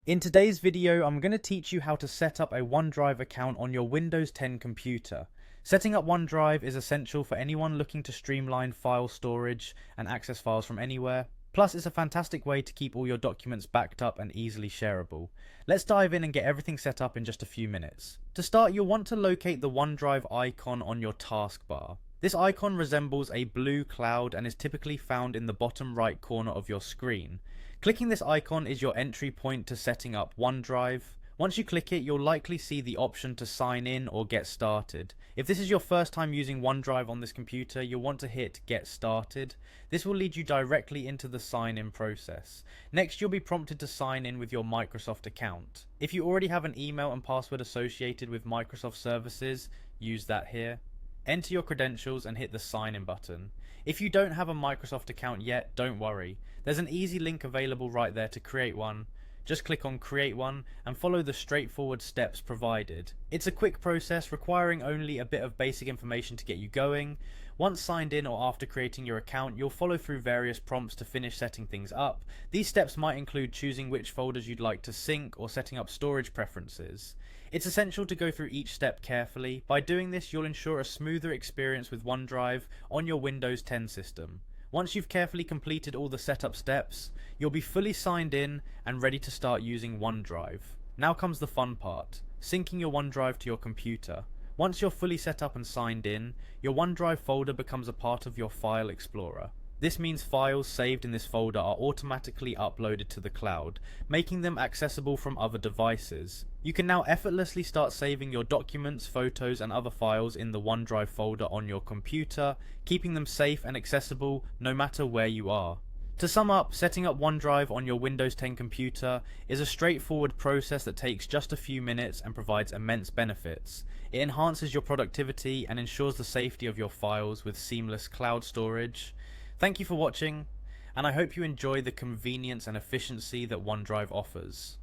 In today's video, I'm going to teach you how to set up a OneDrive account on your Windows 10 computer. Setting up OneDrive is essential for anyone looking to streamline file storage and access files from anywhere. Plus, it's a fantastic way to keep all your documents backed up and easily shareable. Let's dive in and get everything set up in just a few minutes. To start, you'll want to locate the OneDrive icon on your taskbar. This icon resembles a blue cloud and is typically found in the bottom right corner of your screen. Clicking this icon is your entry point to setting up OneDrive. Once you click it, you'll likely see the option to sign in or get started. If this is your first time using OneDrive on this computer, you'll want to hit Get Started. This will lead you directly into the sign-in process. Next, you'll be prompted to sign in with your Microsoft account. If you already have an email and password associated with Microsoft services, use that here. Enter your credentials and hit the sign in button. If you don't have a Microsoft account yet, don't worry. There's an easy link available right there to create one. Just click on create one and follow the straightforward steps provided. It's a quick process requiring only a bit of basic information to get you going. Once signed in or after creating your account, you'll follow through various prompts to finish setting things up. These steps might include choosing which folders you'd like to sync or setting up storage preferences. It's essential to go through each step carefully. By doing this, you'll ensure a smoother experience with OneDrive on your Windows 10 system. Once you've carefully completed all the setup steps, you'll be fully signed in and ready to start using OneDrive. Now comes the fun part, syncing your OneDrive to your computer. Once you're fully set up and signed in, your OneDrive folder becomes a part of your File Explorer. This means files saved in this folder are automatically uploaded to the cloud, making them accessible from other devices. You can now effortlessly start saving your documents, photos, and other files in the OneDrive folder on your computer, keeping them safe and accessible no matter where you are. To sum up, setting up OneDrive on your Windows 10 computer is a straightforward process that takes just a few minutes and provides immense benefits. It enhances your productivity and ensures the safety of your files with seamless cloud storage. Thank you for watching, and I hope you enjoy the convenience and efficiency that OneDrive offers.